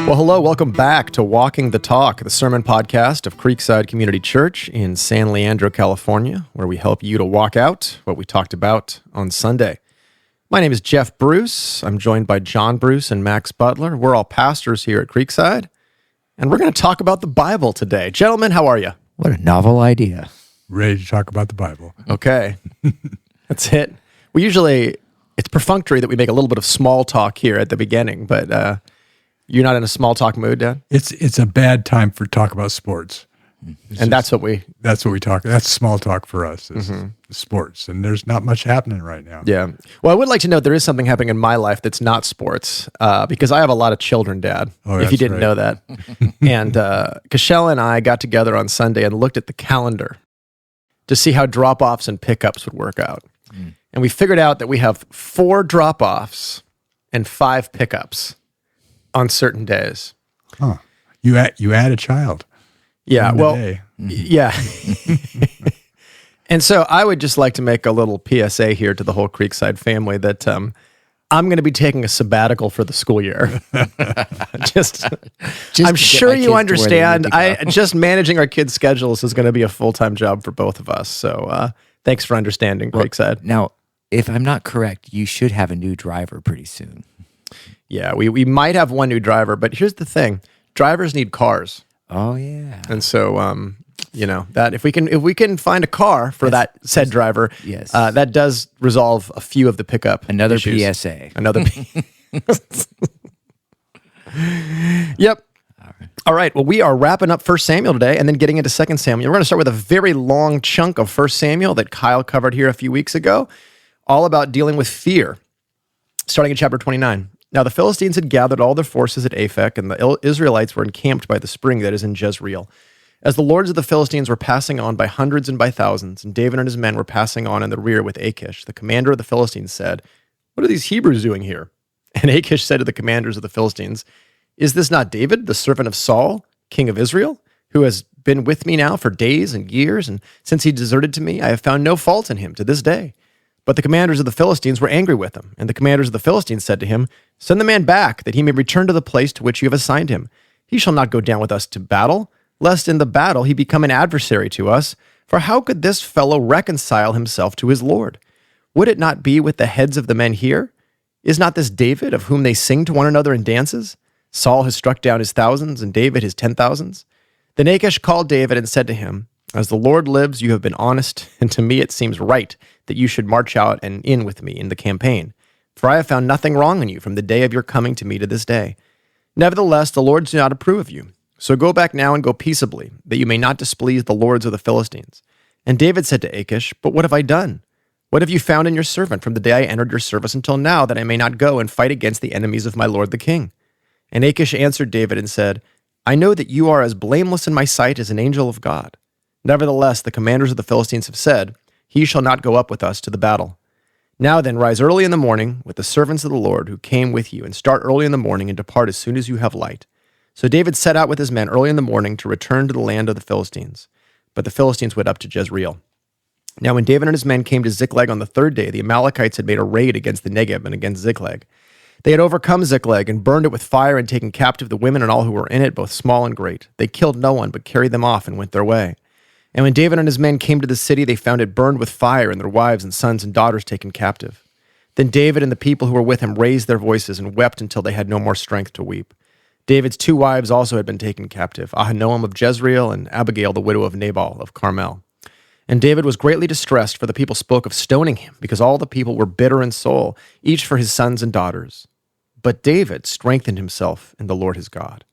Well, hello, welcome back to Walking the Talk, the sermon podcast of Creekside Community Church in San Leandro, California, where we help you to walk out what we talked about on Sunday. My name is Jeff Bruce. I'm joined by John Bruce and Max Butler. We're all pastors here at Creekside, and we're going to talk about the Bible today. Gentlemen, how are you? What a novel idea. Ready to talk about the Bible. Okay. That's it. It's perfunctory that we make a little bit of small talk here at the beginning, but you're not in a small talk mood, Dad? It's a bad time for talk about sports. That's what we talk. That's small talk for us, is sports. And there's not much happening right now. Yeah. Well, I would like to note there is something happening in my life that's not sports, because I have a lot of children, Dad, if you didn't know that. And Cashel and I got together on Sunday and looked at the calendar to see how drop-offs and pickups would work out. And we figured out that we have 4 drop-offs and 5 pickups on certain days. Huh. You add a child. Yeah, well, day. Yeah. And so I would just like to make a little PSA here to the whole Creekside family that I'm going to be taking a sabbatical for the school year. just I'm sure you understand. Just managing our kids' schedules is going to be a full-time job for both of us. So thanks for understanding, Creekside. Now, if I'm not correct, you should have a new driver pretty soon. Yeah, we might have one new driver, but here's the thing: drivers need cars. Oh yeah, and so that if we can find a car for that said driver, yes, that does resolve a few of the pickup. Another issues. PSA. Another. Yep. All right. Well, we are wrapping up 1 Samuel today, and then getting into 2 Samuel. We're going to start with a very long chunk of 1 Samuel that Kyle covered here a few weeks ago, all about dealing with fear. Starting in chapter 29. Now the Philistines had gathered all their forces at Aphek, and the Israelites were encamped by the spring that is in Jezreel. As the lords of the Philistines were passing on by hundreds and by thousands, and David and his men were passing on in the rear with Achish, the commander of the Philistines said, "What are these Hebrews doing here?" And Achish said to the commanders of the Philistines, "Is this not David, the servant of Saul, king of Israel, who has been with me now for days and years, and since he deserted to me, I have found no fault in him to this day?" But the commanders of the Philistines were angry with him, and the commanders of the Philistines said to him, "Send the man back, that he may return to the place to which you have assigned him. He shall not go down with us to battle, lest in the battle he become an adversary to us. For how could this fellow reconcile himself to his Lord? Would it not be with the heads of the men here? Is not this David, of whom they sing to one another in dances? Saul has struck down his thousands, and David his 10,000s. Then Achish called David and said to him, "As the Lord lives, you have been honest, and to me it seems right that you should march out and in with me in the campaign. For I have found nothing wrong in you from the day of your coming to me to this day. Nevertheless, the Lord does not approve of you. So go back now and go peaceably, that you may not displease the lords of the Philistines." And David said to Achish, "But what have I done? What have you found in your servant from the day I entered your service until now, that I may not go and fight against the enemies of my lord the king?" And Achish answered David and said, "I know that you are as blameless in my sight as an angel of God. Nevertheless, the commanders of the Philistines have said, 'He shall not go up with us to the battle.' Now then, rise early in the morning with the servants of the Lord who came with you, and start early in the morning and depart as soon as you have light." So David set out with his men early in the morning to return to the land of the Philistines. But the Philistines went up to Jezreel. Now when David and his men came to Ziklag on the 3rd day, the Amalekites had made a raid against the Negeb and against Ziklag. They had overcome Ziklag and burned it with fire and taken captive the women and all who were in it, both small and great. They killed no one, but carried them off and went their way. And when David and his men came to the city, they found it burned with fire, and their wives and sons and daughters taken captive. Then David and the people who were with him raised their voices and wept until they had no more strength to weep. David's 2 wives also had been taken captive, Ahinoam of Jezreel and Abigail, the widow of Nabal of Carmel. And David was greatly distressed, for the people spoke of stoning him, because all the people were bitter in soul, each for his sons and daughters. But David strengthened himself in the Lord his God.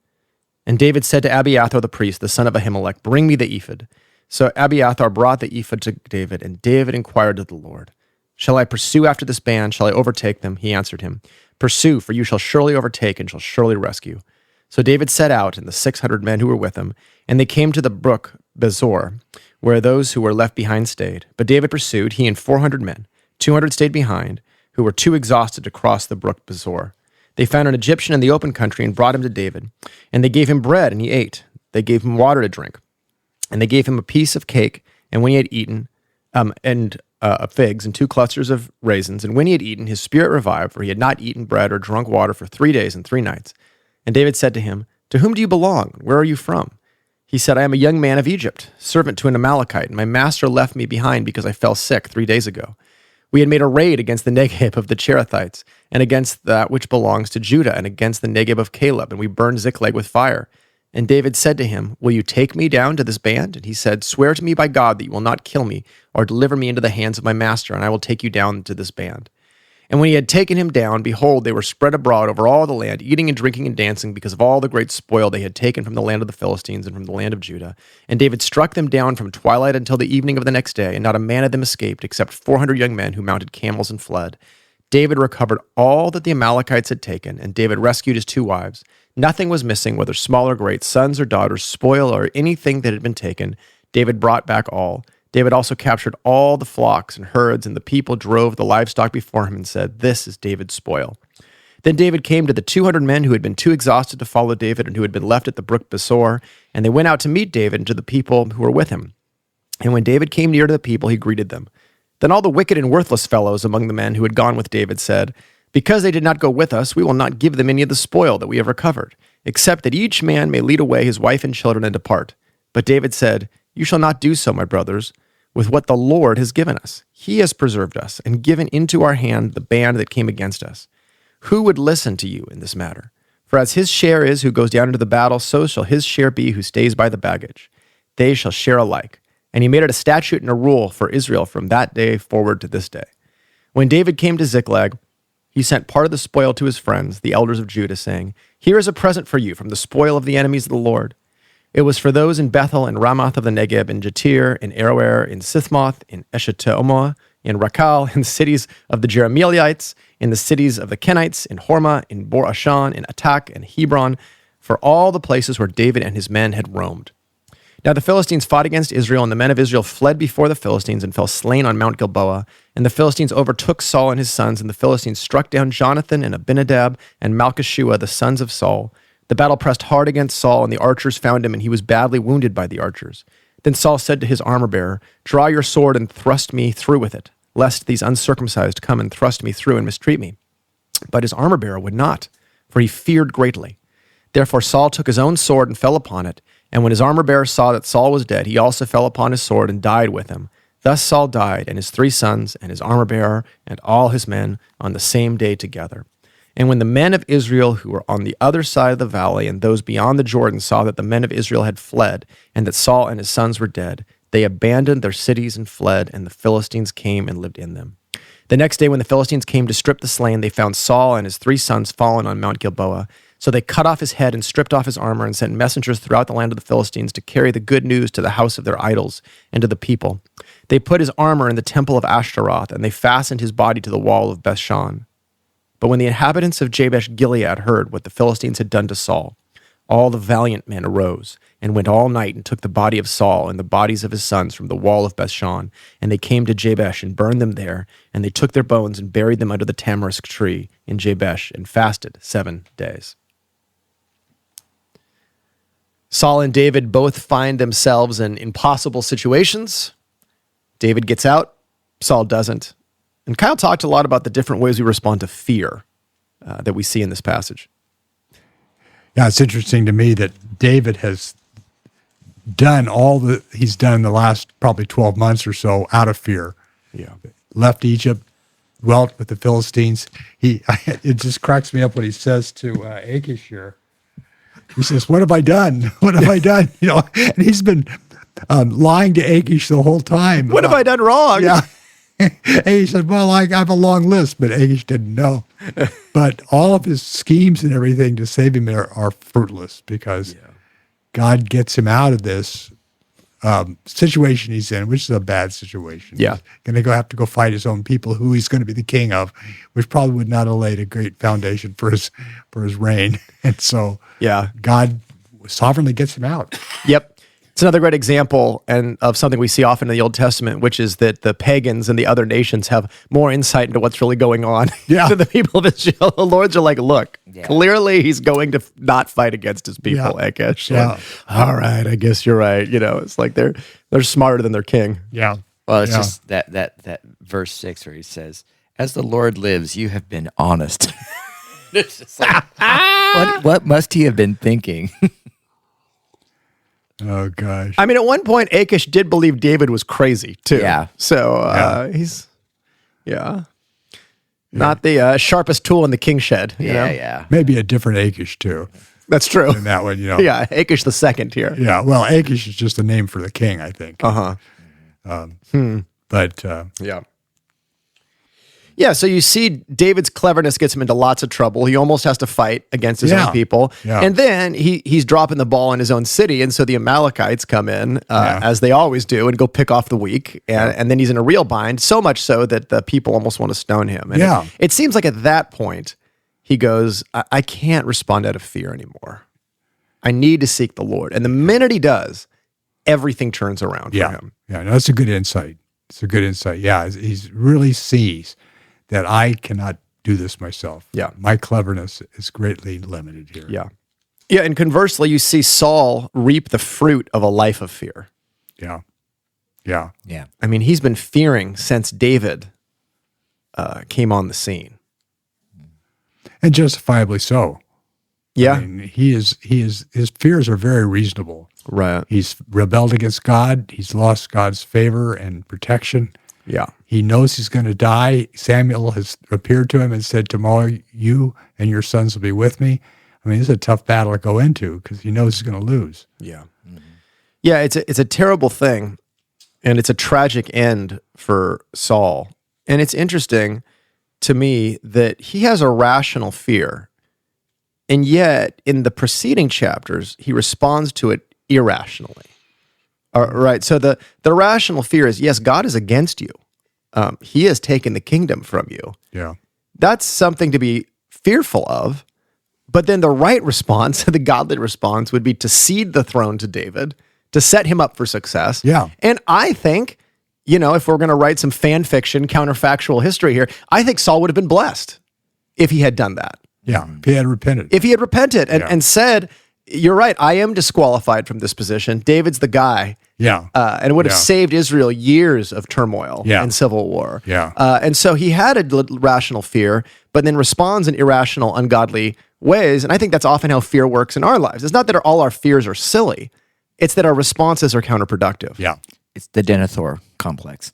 And David said to Abiathar the priest, the son of Ahimelech, "Bring me the ephod." So Abiathar brought the ephod to David, and David inquired of the Lord, "Shall I pursue after this band? Shall I overtake them?" He answered him, "Pursue, for you shall surely overtake and shall surely rescue." So David set out, and the 600 men who were with him, and they came to the brook Bezor, where those who were left behind stayed. But David pursued, he and 400 men. 200 stayed behind, who were too exhausted to cross the brook Bezor. They found an Egyptian in the open country and brought him to David. And they gave him bread, and he ate. They gave him water to drink. And they gave him a piece of cake, and when he had eaten, figs and 2 clusters of raisins. And when he had eaten, his spirit revived, for he had not eaten bread or drunk water for 3 days and 3 nights. And David said to him, "To whom do you belong? Where are you from?" He said, "I am a young man of Egypt, servant to an Amalekite, and my master left me behind because I fell sick 3 days ago. We had made a raid against the Negeb of the Cherethites, and against that which belongs to Judah, and against the Negeb of Caleb, and we burned Ziklag with fire." And David said to him, "Will you take me down to this band?" And he said, "Swear to me by God that you will not kill me, or deliver me into the hands of my master, and I will take you down to this band." And when he had taken him down, behold, they were spread abroad over all the land, eating and drinking and dancing, because of all the great spoil they had taken from the land of the Philistines and from the land of Judah. And David struck them down from twilight until the evening of the next day, and not a man of them escaped, except 400 young men who mounted camels and fled. David recovered all that the Amalekites had taken, and David rescued his 2 wives. Nothing was missing, whether small or great, sons or daughters, spoil or anything that had been taken. David brought back all. David also captured all the flocks and herds, and the people drove the livestock before him and said, "This is David's spoil." Then David came to the 200 men who had been too exhausted to follow David and who had been left at the brook Besor, and they went out to meet David and to the people who were with him. And when David came near to the people, he greeted them. Then all the wicked and worthless fellows among the men who had gone with David said, "Because they did not go with us, we will not give them any of the spoil that we have recovered, except that each man may lead away his wife and children and depart." But David said, "You shall not do so, my brothers, with what the Lord has given us. He has preserved us and given into our hand the band that came against us. Who would listen to you in this matter? For as his share is who goes down into the battle, so shall his share be who stays by the baggage. They shall share alike." And he made it a statute and a rule for Israel from that day forward to this day. When David came to Ziklag, he sent part of the spoil to his friends, the elders of Judah, saying, "Here is a present for you from the spoil of the enemies of the Lord." It was for those in Bethel and Ramoth of the Negeb, in Jatir, in Aroer, in Sithmoth, in Eshtemoa, in Rakal, in the cities of the Jerahmeelites, in the cities of the Kenites, in Hormah, in Bor Ashan, in Atak, and Hebron, for all the places where David and his men had roamed. Now the Philistines fought against Israel, and the men of Israel fled before the Philistines and fell slain on Mount Gilboa. And the Philistines overtook Saul and his sons, and the Philistines struck down Jonathan and Abinadab and Malchishua, the sons of Saul. The battle pressed hard against Saul, and the archers found him, and he was badly wounded by the archers. Then Saul said to his armor-bearer, "Draw your sword and thrust me through with it, lest these uncircumcised come and thrust me through and mistreat me." But his armor-bearer would not, for he feared greatly. Therefore Saul took his own sword and fell upon it. And when his armor-bearer saw that Saul was dead, he also fell upon his sword and died with him. Thus Saul died, and his 3 sons, and his armor-bearer, and all his men, on the same day together. And when the men of Israel who were on the other side of the valley and those beyond the Jordan saw that the men of Israel had fled, and that Saul and his sons were dead, they abandoned their cities and fled, and the Philistines came and lived in them. The next day when the Philistines came to strip the slain, they found Saul and his 3 sons fallen on Mount Gilboa. So they cut off his head and stripped off his armor and sent messengers throughout the land of the Philistines to carry the good news to the house of their idols and to the people. They put his armor in the temple of Ashtaroth, and they fastened his body to the wall of Bethshan. But when the inhabitants of Jabesh Gilead heard what the Philistines had done to Saul, all the valiant men arose and went all night and took the body of Saul and the bodies of his sons from the wall of Bethshan, and they came to Jabesh and burned them there, and they took their bones and buried them under the tamarisk tree in Jabesh and fasted 7 days. Saul and David both find themselves in impossible situations. David gets out, Saul doesn't. And Kyle talked a lot about the different ways we respond to fear that we see in this passage. Yeah, it's interesting to me that David has done all that he's done in the last probably 12 months or so out of fear. Yeah. Left Egypt, dwelt with the Philistines. It just cracks me up what he says to Achish here. He says, "What have I done? What have I done?" And he's been lying to Achish the whole time. What have I done wrong? Yeah. And he said, "Well, I have a long list," but Achish didn't know. But all of his schemes and everything to save him are fruitless because God gets him out of this situation he's in, which is a bad situation. Yeah. He's going to have to go fight his own people, who he's going to be the king of, which probably would not have laid a great foundation for his reign. And so God sovereignly gets him out. Yep. It's another great example and of something we see often in the Old Testament, which is that the pagans and the other nations have more insight into what's really going on than the people of Israel. The Lords are like, look, clearly he's going to not fight against his people, Achish. Yeah. All right, I guess you're right. It's like they're smarter than their king. Yeah. Well, it's just that verse 6 where he says, "As the Lord lives, you have been honest." It's just like, What must he have been thinking? Oh gosh. I mean, at one point, Achish did believe David was crazy too. Yeah. So he's, not the sharpest tool in the king shed. you know? yeah. Maybe a different Achish too. That's true. In that one, Yeah, Achish the second here. Yeah. Well, Achish is just a name for the king, I think. But Yeah. Yeah, so you see David's cleverness gets him into lots of trouble. He almost has to fight against his own people. Yeah. And then he's dropping the ball in his own city. And so the Amalekites come in, as they always do, and go pick off the weak. And then he's in a real bind, so much so that the people almost want to stone him. And it seems like at that point, he goes, I can't respond out of fear anymore. I need to seek the Lord. And the minute he does, everything turns around for him. Yeah, no, that's a good insight. It's a good insight. Yeah, he really sees that I cannot do this myself. Yeah. My cleverness is greatly limited here. Yeah. Yeah, and conversely, you see Saul reap the fruit of a life of fear. Yeah. Yeah. Yeah. I mean, he's been fearing since David came on the scene. And justifiably so. Yeah. I mean, his fears are very reasonable. Right. He's rebelled against God. He's lost God's favor and protection. Yeah. He knows he's going to die. Samuel has appeared to him and said, tomorrow you and your sons will be with me. I mean, this is a tough battle to go into because he knows he's going to lose. Yeah. Yeah, it's a terrible thing, and it's a tragic end for Saul. And it's interesting to me that he has a rational fear, and yet in the preceding chapters, he responds to it irrationally. Right. So the rational fear is, yes, God is against you. He has taken the kingdom from you. Yeah. That's something to be fearful of. But then the right response, the godly response, would be to cede the throne to David, to set him up for success. Yeah. And I think, if we're going to write some fan fiction, counterfactual history here, I think Saul would have been blessed if he had done that. Yeah. If he had repented. If he had repented and said, you're right, I am disqualified from this position. David's the guy. Yeah. And it would have saved Israel years of turmoil and civil war. Yeah. And so he had a rational fear, but then responds in irrational, ungodly ways. And I think that's often how fear works in our lives. It's not that all our fears are silly. It's that our responses are counterproductive. Yeah. It's the Denethor complex.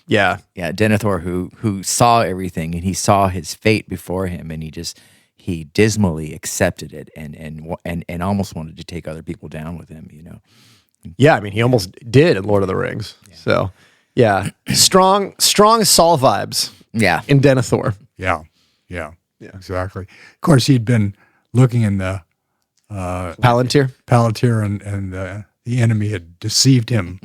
Yeah. Yeah, Denethor who saw everything and he saw his fate before him, and he dismally accepted it and almost wanted to take other people down with him, Yeah, I mean, he almost did in Lord of the Rings. Yeah. So, yeah, strong Saul vibes. Yeah, in Denethor. Yeah, exactly. Of course, he'd been looking in the Palantir, and the enemy had deceived him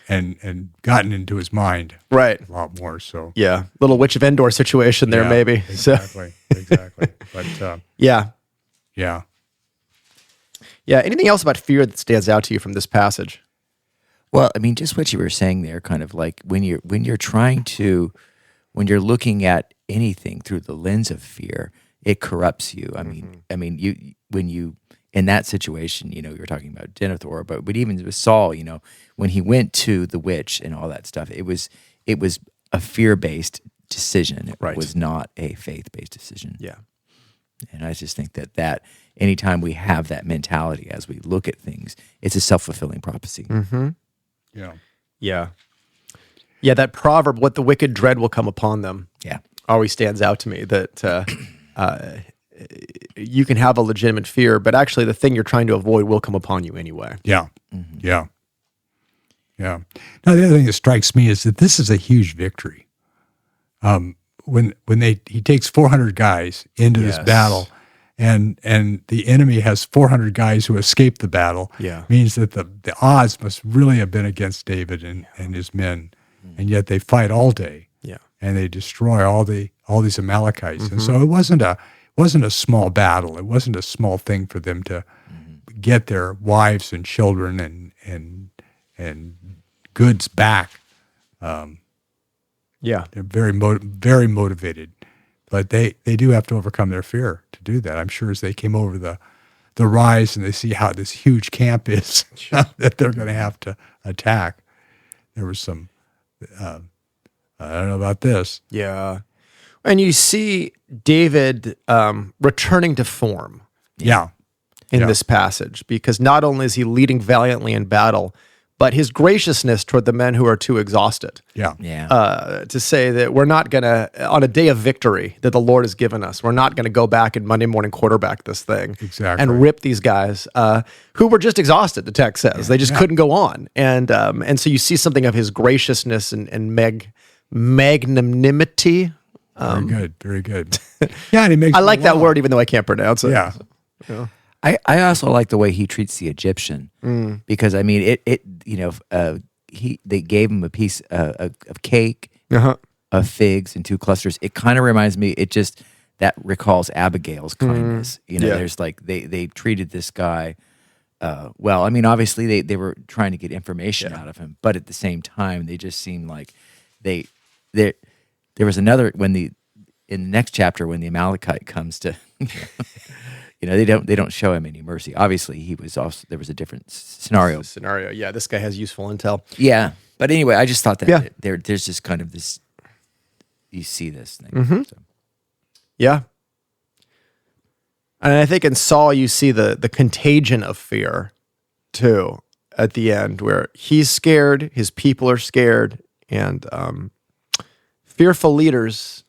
and gotten into his mind, right? A lot more. So, yeah, little Witch of Endor situation there, maybe. Exactly, exactly. But yeah. Anything else about fear that stands out to you from this passage? Well, I mean, just what you were saying there, kind of like when you're looking at anything through the lens of fear, it corrupts you. When you in that situation, you were talking about Denethor, but even with Saul, when he went to the witch and all that stuff, it was a fear-based decision. It was not a faith-based decision. Yeah. And I just think that anytime we have that mentality as we look at things, it's a self-fulfilling prophecy. Mm-hmm. Yeah. Yeah, that proverb, what the wicked dread will come upon them, always stands out to me, that you can have a legitimate fear, but actually the thing you're trying to avoid will come upon you anyway. Yeah. Yeah. Now, the other thing that strikes me is that this is a huge victory. When he takes 400 guys into this battle, and the enemy has 400 guys who escape the battle, means that the odds must really have been against David and his men, and yet they fight all day, and they destroy all these Amalekites, and so it wasn't a small battle. It wasn't a small thing for them to get their wives and children and goods back. They're very motivated, but they do have to overcome their fear to do that. I'm sure as they came over the rise and they see how this huge camp is that they're going to have to attack. There was some, I don't know about this. Yeah. And you see David returning to form Yeah. in this passage, because not only is he leading valiantly in battle, but his graciousness toward the men who are too exhausted. Yeah. Yeah. To say that we're not going to, on a day of victory that the Lord has given us, we're not going to go back and Monday morning quarterback this thing Exactly. and rip these guys who were just exexhausted, the text says. They just couldn't go on. And so you see something of his graciousness and magnanimity. Very good. Very good. Yeah. And he makes I like that law. word, even though I can't pronounce it. Yeah. I also like the way he treats the Egyptian because I mean they gave him a piece of cake, Uh-huh. of figs and 2 clusters. It kind of reminds me. That recalls Abigail's kindness. You know, Yeah. there's like they treated this guy well. I mean, obviously they were trying to get information out of him, but at the same time, they just seemed like there was another in the next chapter when the Amalekite comes to. They don't show him any mercy. Obviously, there was a different scenario. Scenario. Yeah, this guy has useful intel. Yeah, but anyway, I just thought that Yeah. there's just kind of this. You see this thing. So. Yeah. And I think in Saul, you see the contagion of fear, too, at the end, where he's scared, his people are scared, and fearful leaders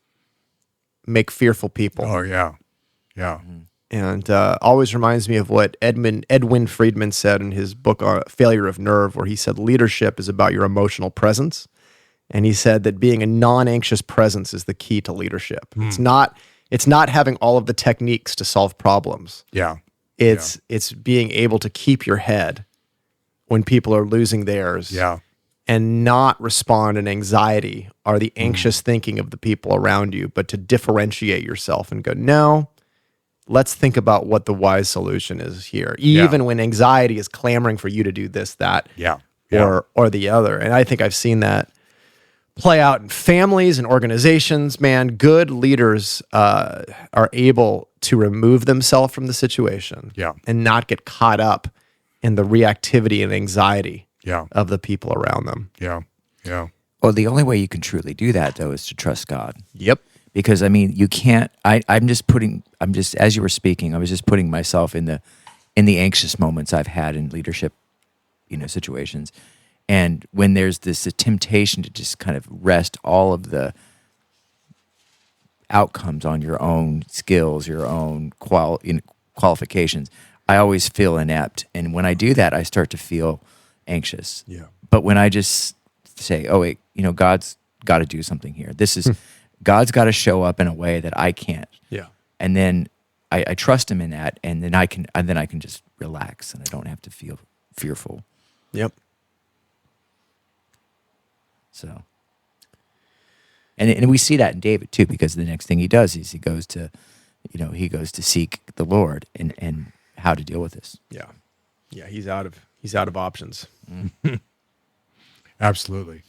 make fearful people. Oh, yeah. Yeah. And always reminds me of what Edwin Friedman said in his book Failure of Nerve, where he said leadership is about your emotional presence. And he said that being a non-anxious presence is the key to leadership. It's not having all of the techniques to solve problems. Yeah. It's being able to keep your head when people are losing theirs. Yeah. And not respond in anxiety or the anxious thinking of the people around you, but to differentiate yourself and go, no, let's think about what the wise solution is here, even when anxiety is clamoring for you to do this, that, or the other. And I think I've seen that play out in families and organizations. Man, good leaders are able to remove themselves from the situation and not get caught up in the reactivity and anxiety of the people around them. Yeah. Yeah. Well, the only way you can truly do that, though, is to trust God. Yep. Because I mean, you can't. I'm just as you were speaking, I was just putting myself in the anxious moments I've had in leadership, situations, and when there's this temptation to just kind of rest all of the outcomes on your own skills, your own qualifications, I always feel inept, and when I do that, I start to feel anxious. Yeah. But when I just say, "Oh wait, God's got to do something here. This is." God's got to show up in a way that I can't. Yeah. And then I trust him in that, and then I can just relax, and I don't have to feel fearful. Yep. So, and we see that in David too, because the next thing he does is he goes to seek the Lord and how to deal with this. Yeah. Yeah. He's out of options. Absolutely.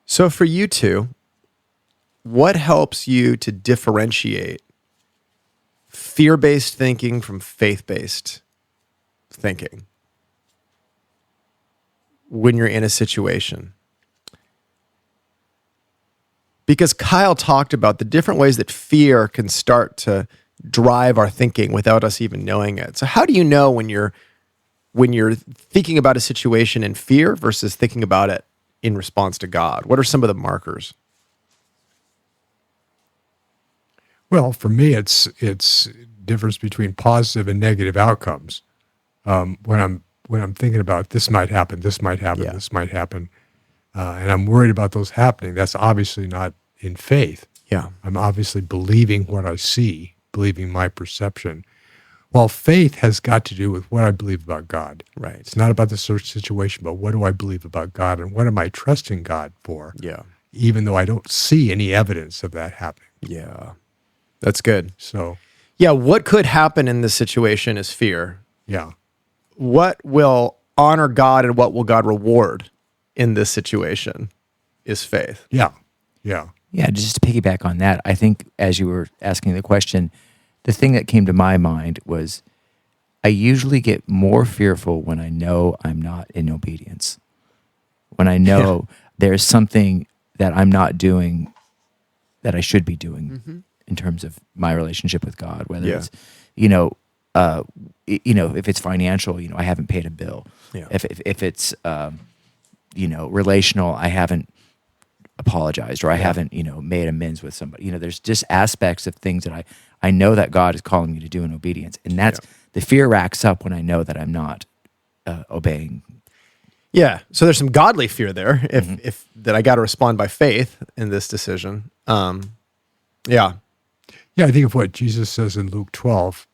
So for you two, what helps you to differentiate fear-based thinking from faith-based thinking when you're in a situation? Because Kyle talked about the different ways that fear can start to drive our thinking without us even knowing it. So how do you know when you're thinking about a situation in fear versus thinking about it in response to God? What are some of the markers? Well, for me, it's difference between positive and negative outcomes. When I'm thinking about this might happen, this might happen, this might happen, and I'm worried about those happening, that's obviously not in faith. Yeah. I'm obviously believing what I see, believing my perception. While faith has got to do with what I believe about God. Right. It's not about the situation, but what do I believe about God and what am I trusting God for? Yeah. Even though I don't see any evidence of that happening. Yeah. That's good. So, Yeah, what could happen in this situation is fear. yeah. What will honor God and what will God reward in this situation is faith. Yeah. Yeah. Yeah, just to piggyback on that, I think as you were asking the question, the thing that came to my mind was I usually get more fearful when I know I'm not in obedience. When I know there's something that I'm not doing that I should be doing in terms of my relationship with God, whether Yeah. it's, if it's financial, I haven't paid a bill. Yeah. If it's, relational, I haven't apologized or I haven't, made amends with somebody. There's just aspects of things that I know that God is calling me to do in obedience. And that's the fear racks up when I know that I'm not obeying. Yeah. So there's some godly fear there if that I got to respond by faith in this decision. Yeah. Yeah, I think of what Jesus says in Luke 12.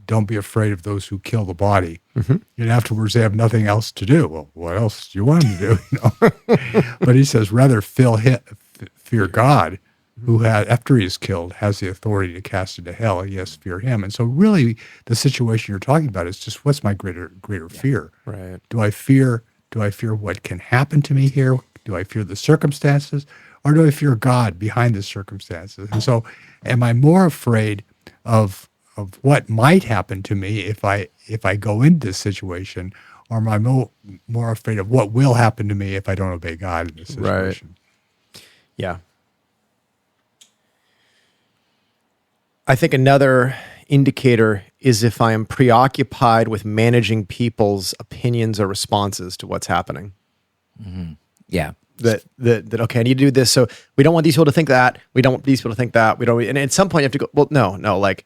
Don't be afraid of those who kill the body. And afterwards, they have nothing else to do. Well, what else do you want them to do? But he says, rather fear God, who had, after he is killed, has the authority to cast into hell. Yes, fear him. And so really, the situation you're talking about is just what's my greater fear? Right. Do I fear what can happen to me here? Do I fear the circumstances? Or do I fear God behind the circumstances? And so am I more afraid of what might happen to me if I go into this situation, or am I more afraid of what will happen to me if I don't obey God in this situation? Right. Yeah. I think another indicator is if I am preoccupied with managing people's opinions or responses to what's happening. Yeah. That okay, I need to do this. So we don't want these people to think that. We don't want these people to think that. We don't. And at some point you have to go, well, no. Like,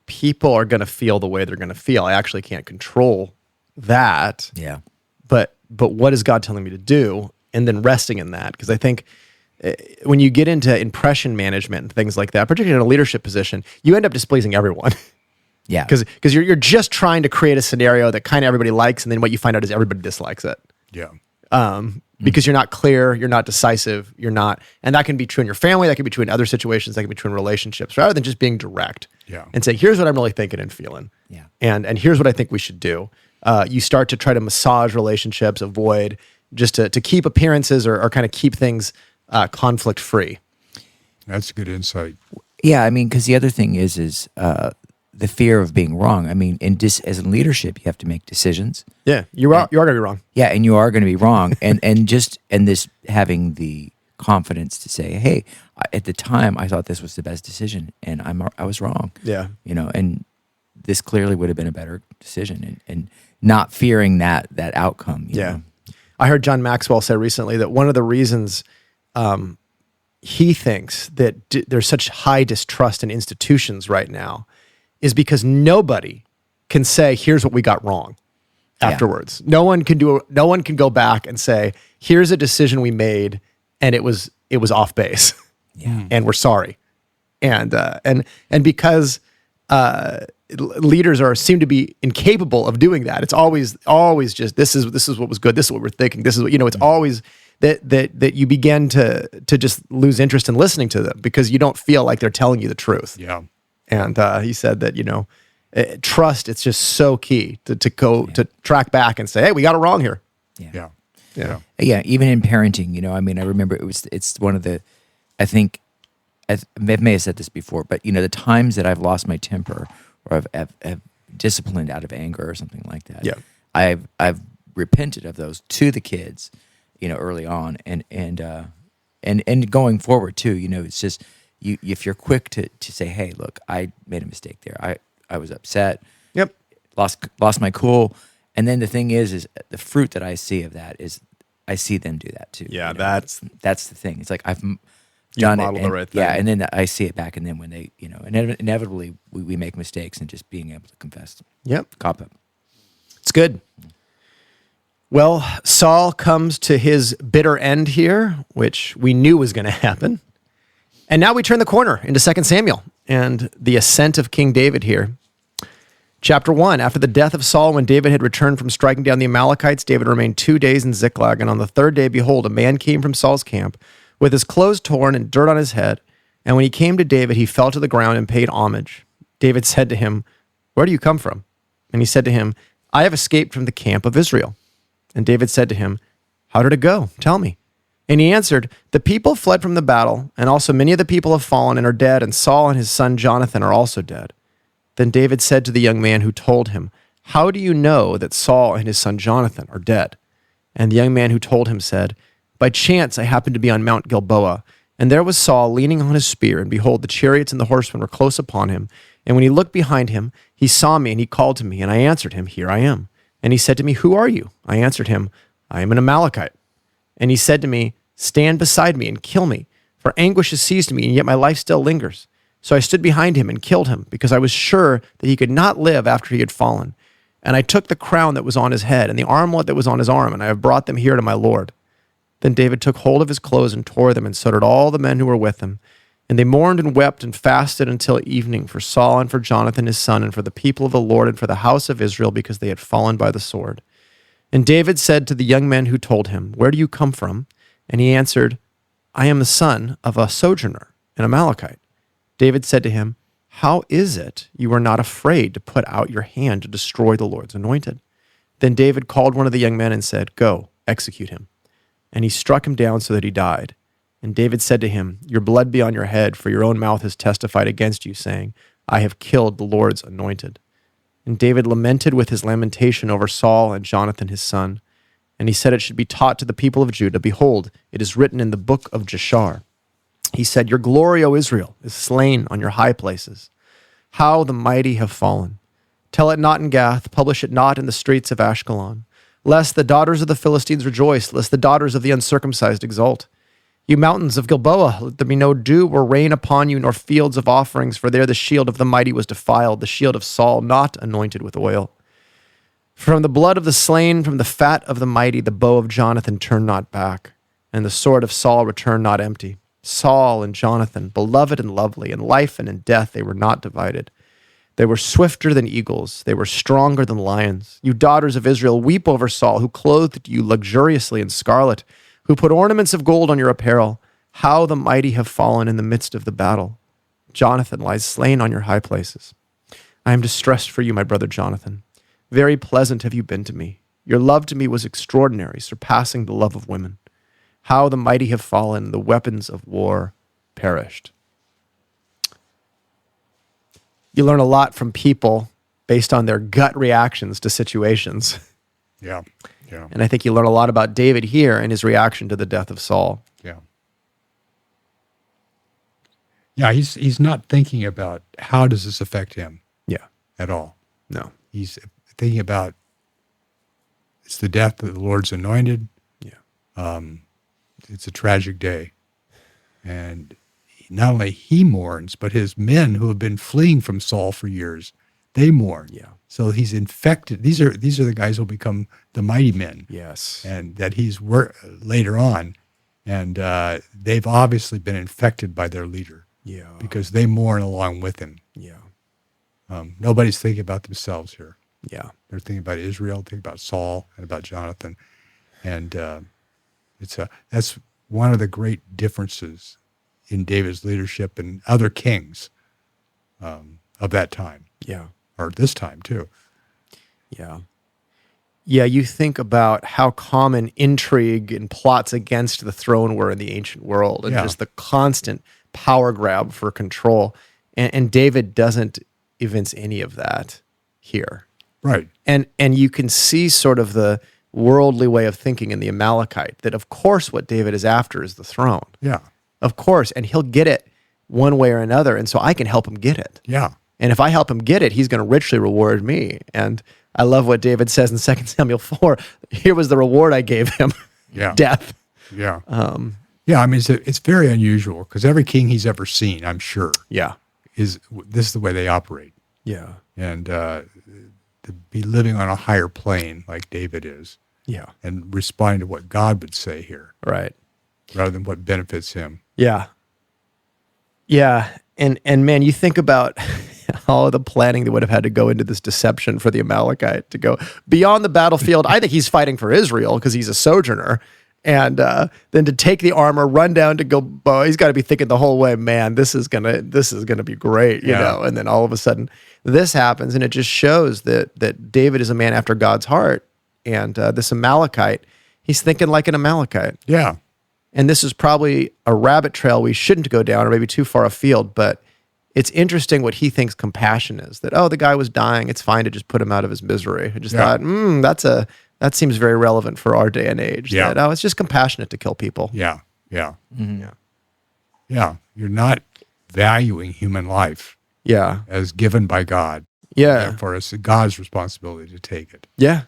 people are going to feel the way they're going to feel. I actually can't control that. Yeah. But what is God telling me to do? And then resting in that. Because I think when you get into impression management and things like that, particularly in a leadership position, you end up displeasing everyone. Yeah. Because you're just trying to create a scenario that kind of everybody likes, and then what you find out is everybody dislikes it. Yeah. Because you're not clear, you're not decisive, you're not, and that can be true in your family, that can be true in other situations, that can be true in relationships, rather than just being direct and say, here's what I'm really thinking and feeling. Yeah. And here's what I think we should do. You start to try to massage relationships, avoid just to keep appearances or kind of keep things conflict free. That's a good insight. Yeah. I mean, because the other thing is the fear of being wrong. I mean, as in leadership, you have to make decisions. Yeah, you are going to be wrong. Yeah, and you are going to be wrong. and this having the confidence to say, hey, at the time I thought this was the best decision, and I was wrong. Yeah, and this clearly would have been a better decision, and not fearing that outcome. You know? I heard John Maxwell say recently that one of the reasons he thinks that there's such high distrust in institutions right now is because nobody can say, here's what we got wrong afterwards. No one can go back and say, here's a decision we made and it was off base. Yeah. And we're sorry. And because leaders seem to be incapable of doing that. It's always just this is what was good, this is what we're thinking, this is what it's always that you begin to just lose interest in listening to them because you don't feel like they're telling you the truth. Yeah. And he said that, trust, it's just so key to to track back and say, hey, we got it wrong here. Yeah. Yeah, even in parenting, I mean, I remember it's one of the, I think, I may have said this before, but, the times that I've lost my temper or I've disciplined out of anger or something like that. Yeah. I've repented of those to the kids, early on and going forward too, it's just, if you're quick to say, hey, look, I made a mistake there. I was upset. Yep. Lost my cool. And then the thing is the fruit that I see of that is I see them do that too. Yeah, that's the thing. It's like I've done it. The right thing. Yeah, and then I see it back, and then when they, inevitably we make mistakes, and just being able to confess. Yep. Cop up. It's good. Well, Saul comes to his bitter end here, which we knew was going to happen. And now we turn the corner into 2 Samuel and the ascent of King David here. Chapter 1, after the death of Saul, when David had returned from striking down the Amalekites, David remained 2 days in Ziklag. And on the third day, behold, a man came from Saul's camp with his clothes torn and dirt on his head. And when he came to David, he fell to the ground and paid homage. David said to him, where do you come from? And he said to him, I have escaped from the camp of Israel. And David said to him, how did it go? Tell me. And he answered, the people fled from the battle, and also many of the people have fallen and are dead, and Saul and his son Jonathan are also dead. Then David said to the young man who told him, how do you know that Saul and his son Jonathan are dead? And the young man who told him said, by chance I happened to be on Mount Gilboa, And there was Saul leaning on his spear, and behold, the chariots and the horsemen were close upon him. And when he looked behind him, he saw me, and he called to me, and I answered him, Here I am. And he said to me, Who are you? I answered him, I am an Amalekite. And he said to me, Stand beside me and kill me, for anguish has seized me, and yet my life still lingers. So I stood behind him and killed him, because I was sure that he could not live after he had fallen. And I took the crown that was on his head, and the armlet that was on his arm, and I have brought them here to my Lord. Then David took hold of his clothes and tore them, and so did all the men who were with him. And they mourned and wept and fasted until evening for Saul and for Jonathan his son, and for the people of the Lord and for the house of Israel, because they had fallen by the sword. And David said to the young men who told him, Where do you come from? And he answered, I am the son of a sojourner, an Amalekite. David said to him, How is it you are not afraid to put out your hand to destroy the Lord's anointed? Then David called one of the young men and said, Go, execute him. And he struck him down so that he died. And David said to him, Your blood be on your head, for your own mouth has testified against you, saying, I have killed the Lord's anointed. And David lamented with his lamentation over Saul and Jonathan his son. And he said it should be taught to the people of Judah, Behold, it is written in the book of Jashar. He said, Your glory, O Israel, is slain on your high places. How the mighty have fallen. Tell it not in Gath, publish it not in the streets of Ashkelon. Lest the daughters of the Philistines rejoice, lest the daughters of the uncircumcised exult. You mountains of Gilboa, let there be no dew or rain upon you, nor fields of offerings, for there the shield of the mighty was defiled, the shield of Saul not anointed with oil. From the blood of the slain, from the fat of the mighty, the bow of Jonathan turned not back, and the sword of Saul returned not empty. Saul and Jonathan, beloved and lovely, in life and in death they were not divided. They were swifter than eagles. They were stronger than lions. You daughters of Israel, weep over Saul, who clothed you luxuriously in scarlet, who put ornaments of gold on your apparel. How the mighty have fallen in the midst of the battle. Jonathan lies slain on your high places. I am distressed for you, my brother Jonathan. Very pleasant have you been to me. Your love to me was extraordinary, surpassing the love of women. How the mighty have fallen, the weapons of war perished. You learn a lot from people based on their gut reactions to situations. Yeah. Yeah. And I think you learn a lot about David here and his reaction to the death of Saul. Yeah. Yeah, he's not thinking about how does this affect him Yeah. at all. No. He's thinking about it's the death of the Lord's anointed. Yeah. It's a tragic day. And not only he mourns, but his men who have been fleeing from Saul for years, they mourn. Yeah. So he's infected. These are the guys who will become the mighty men. Yes. And that he's later on. And they've obviously been infected by their leader. Yeah. Because they mourn along with him. Yeah. Nobody's thinking about themselves here. Yeah. They're thinking about Israel, thinking about Saul, and about Jonathan. And that's one of the great differences in David's leadership and other kings of that time. Yeah. Or this time, too. Yeah. Yeah, you think about how common intrigue and plots against the throne were in the ancient world, and just the constant power grab for control. And David doesn't evince any of that here. Right. And you can see sort of the worldly way of thinking in the Amalekite, that of course what David is after is the throne. Yeah. Of course, and he'll get it one way or another, and so I can help him get it. Yeah. And if I help him get it, he's going to richly reward me. And I love what David says in 2 Samuel 4. Here was the reward I gave him. Yeah. Death. Yeah. Yeah, I mean, it's very unusual because every king he's ever seen, I'm sure, Yeah. this is the way they operate. Yeah. And to be living on a higher plane like David is Yeah. and responding to what God would say here Right. rather than what benefits him. Yeah. Yeah. And man, you think about all of the planning that would have had to go into this deception for the Amalekite to go beyond the battlefield. I think he's fighting for Israel because he's a sojourner. And then to take the armor, run down to Gilboa, he's got to be thinking the whole way, man, this is gonna be great, you know. And then all of a sudden, this happens, and it just shows that David is a man after God's heart. And this Amalekite, he's thinking like an Amalekite. Yeah. And this is probably a rabbit trail we shouldn't go down, or maybe too far afield. But it's interesting what he thinks compassion is. That the guy was dying, it's fine to just put him out of his misery. I just thought, that seems very relevant for our day and age. Yeah. That, it's just compassionate to kill people. Yeah. Yeah. Mm-hmm. Yeah. Yeah. You're not valuing human life Yeah. as given by God. Yeah. Therefore, it's God's responsibility to take it. Yeah.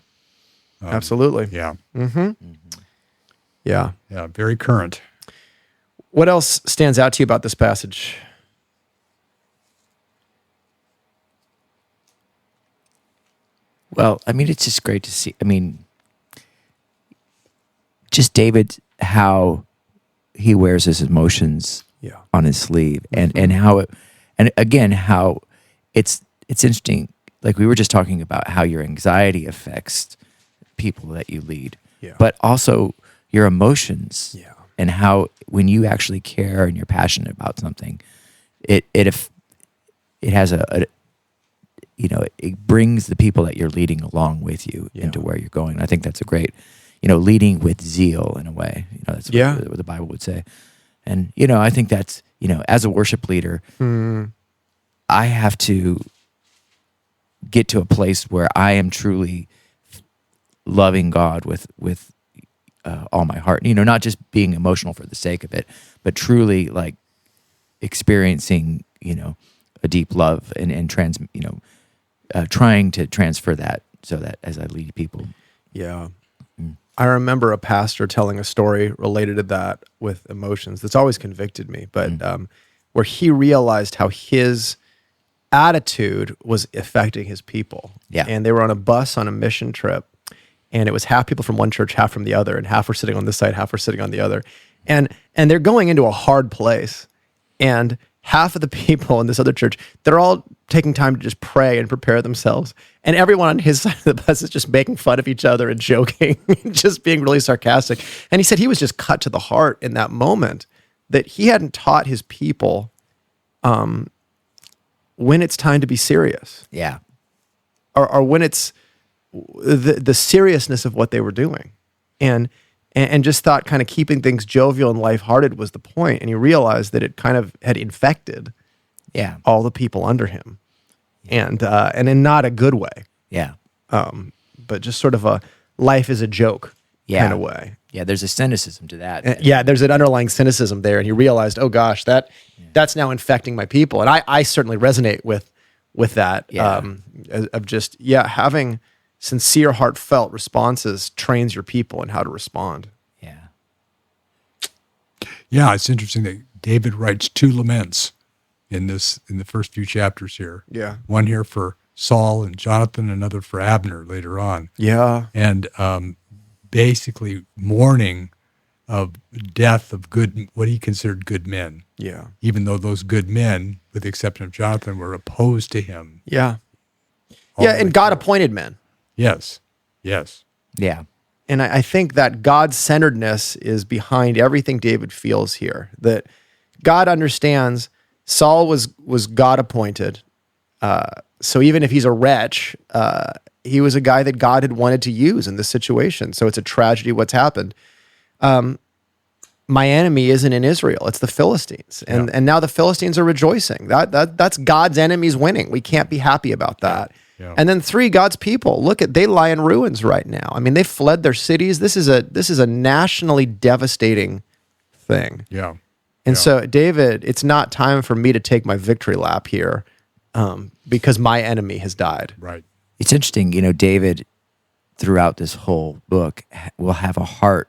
Absolutely. Yeah. Yeah. Yeah. Very current. What else stands out to you about this passage? Well, I mean, it's just great to see. I mean, just David, how he wears his emotions Yeah. on his sleeve, and how it, and again, how it's interesting. Like we were just talking about how your anxiety affects people that you lead, Yeah. but also your emotions, Yeah. and how when you actually care and you're passionate about something, it has a you know, it brings the people that you're leading along with you into where you're going. I think that's a great, leading with zeal in a way. That's what the Bible would say. And, I think that's, as a worship leader, I have to get to a place where I am truly loving God with all my heart. Not just being emotional for the sake of it, but truly like experiencing, a deep love and trying to transfer that so that as I lead people. Yeah. I remember a pastor telling a story related to that with emotions that's always convicted me, but where he realized how his attitude was affecting his people. Yeah. And they were on a bus on a mission trip, and it was half people from one church, half from the other, and half were sitting on this side, half were sitting on the other. And they're going into a hard place. And half of the people in this other church, they're all taking time to just pray and prepare themselves. And everyone on his side of the bus is just making fun of each other and joking, just being really sarcastic. And he said he was just cut to the heart in that moment that he hadn't taught his people when it's time to be serious. Yeah. Or when it's the seriousness of what they were doing. And just thought kind of keeping things jovial and lighthearted was the point. And he realized that it kind of had infected all the people under him. And in not a good way. Yeah. But just sort of a life is a joke kind of way. Yeah, there's a cynicism to that. There's an underlying cynicism there. And he realized, oh gosh, that's now infecting my people. And I certainly resonate with that. Of just, having sincere, heartfelt responses trains your people in how to respond. Yeah. Yeah, it's interesting that David writes 2 laments in the first few chapters here. Yeah. One here for Saul and Jonathan, another for Abner later on. Yeah. And basically mourning of death of what he considered good men. Yeah. Even though those good men, with the exception of Jonathan, were opposed to him. Yeah. All And God appointed men. Yes. Yes. Yeah. And I think that God-centeredness is behind everything David feels here. That God understands Saul was God-appointed. So even if he's a wretch, he was a guy that God had wanted to use in this situation. So it's a tragedy what's happened. My enemy isn't in Israel. It's the Philistines. And now the Philistines are rejoicing. That's God's enemies winning. We can't be happy about that. Yeah. And then 3, God's people. They lie in ruins right now. I mean, they fled their cities. This is a nationally devastating thing. Yeah. And so, David, it's not time for me to take my victory lap here because my enemy has died. Right. It's interesting, David, throughout this whole book, will have a heart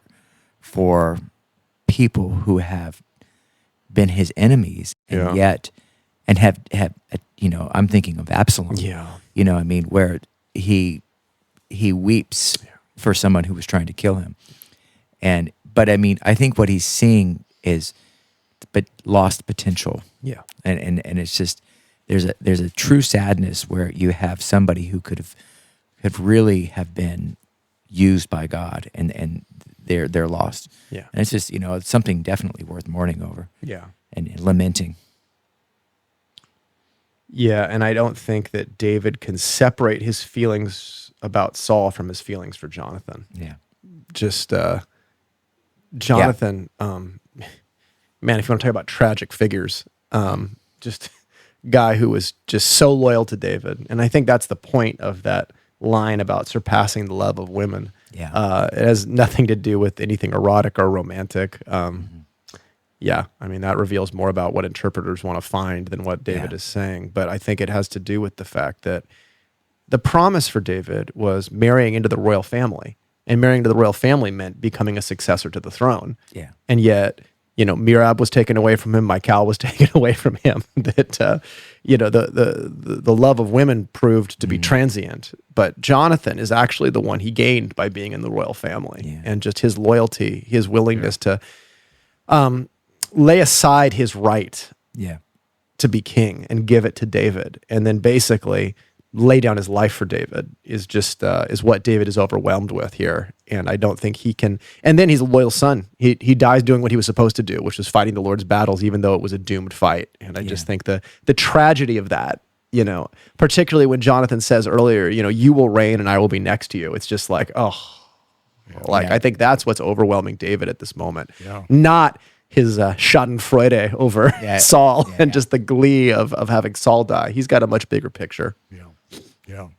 for people who have been his enemies and yet, and have I'm thinking of Absalom. Yeah. Where he weeps for someone who was trying to kill him. But I think what he's seeing is lost potential. Yeah. And it's just, there's a true sadness where you have somebody who could have really have been used by God and they're lost. Yeah. And it's just, it's something definitely worth mourning over. Yeah. And lamenting. Yeah, and I don't think that David can separate his feelings about Saul from his feelings for Jonathan. Yeah. Just Jonathan, man, if you want to talk about tragic figures, just guy who was just so loyal to David. And I think that's the point of that line about surpassing the love of women. Yeah. It has nothing to do with anything erotic or romantic. yeah, I mean, that reveals more about what interpreters want to find than what David is saying. But I think it has to do with the fact that the promise for David was marrying into the royal family. And marrying to the royal family meant becoming a successor to the throne. Yeah. And yet, Merab was taken away from him. Michal was taken away from him. That, the love of women proved to be transient. But Jonathan is actually the one he gained by being in the royal family. Yeah. And just his loyalty, his willingness to lay aside his right Yeah. to be king and give it to David. And then basically lay down his life for David is just is what David is overwhelmed with here. And I don't think he can. And then he's a loyal son. He dies doing what he was supposed to do, which was fighting the Lord's battles, even though it was a doomed fight. And I just think the tragedy of that, particularly when Jonathan says earlier, you will reign and I will be next to you. It's just like, I think that's what's overwhelming David at this moment. Yeah. Not his schadenfreude over Saul and just the glee of having Saul die. He's got a much bigger picture. Yeah. Yeah.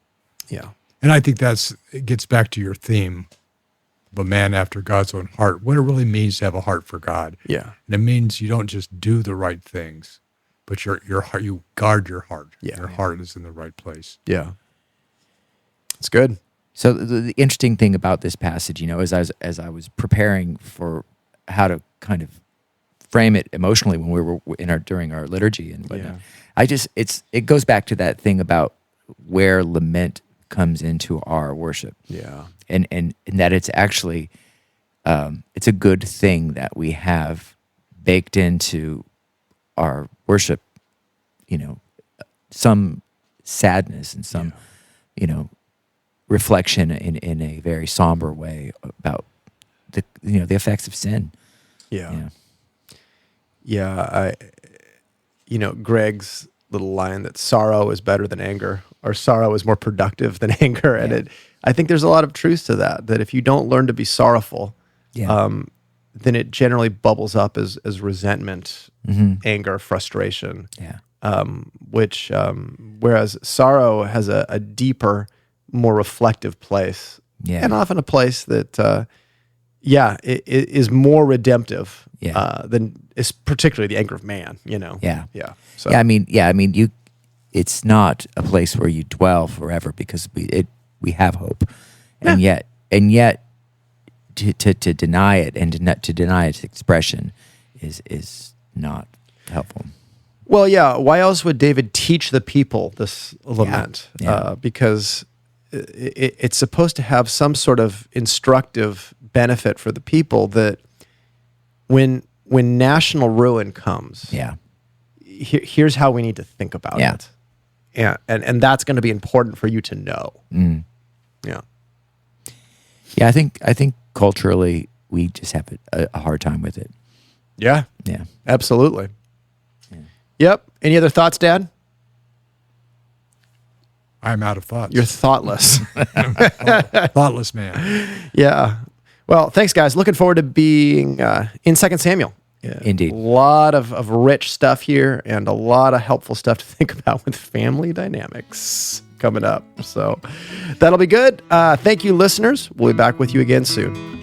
Yeah. And I think it gets back to your theme of a man after God's own heart, what it really means to have a heart for God. Yeah. And it means you don't just do the right things, but your heart, you guard your heart. Yeah. Your heart is in the right place. Yeah. It's good. So the interesting thing about this passage, as I was preparing for how to kind of frame it emotionally when we were during our liturgy and whatnot, it goes back to that thing about where lament comes into our worship. Yeah. And that it's actually it's a good thing that we have baked into our worship, some sadness and some, reflection in a very somber way about the effects of sin. Yeah. Yeah. Greg's little line that sorrow is better than anger, or sorrow is more productive than anger. And I think there's a lot of truth to that if you don't learn to be sorrowful, then it generally bubbles up as resentment, anger, frustration. Yeah. Whereas sorrow has a deeper, more reflective place. Yeah. And often a place that, it is more redemptive than is particularly the anger of man, Yeah. Yeah. So, it's not a place where you dwell forever because we have hope. And yet to deny it and to deny its expression is not helpful. Well, yeah. Why else would David teach the people this lament? Yeah. Because it's supposed to have some sort of instructive benefit for the people that when national ruin comes, here's how we need to think about it. And that's going to be important for you to know. Mm. Yeah. Yeah, I think culturally we just have a hard time with it. Yeah. Yeah. Absolutely. Yeah. Yep. Any other thoughts, Dad? I'm out of thoughts. You're thoughtless. Thoughtless man. Yeah. Well, thanks, guys. Looking forward to being in 2 Samuel. Yeah. Indeed. A lot of rich stuff here and a lot of helpful stuff to think about with family dynamics coming up. So that'll be good. Thank you, listeners. We'll be back with you again soon.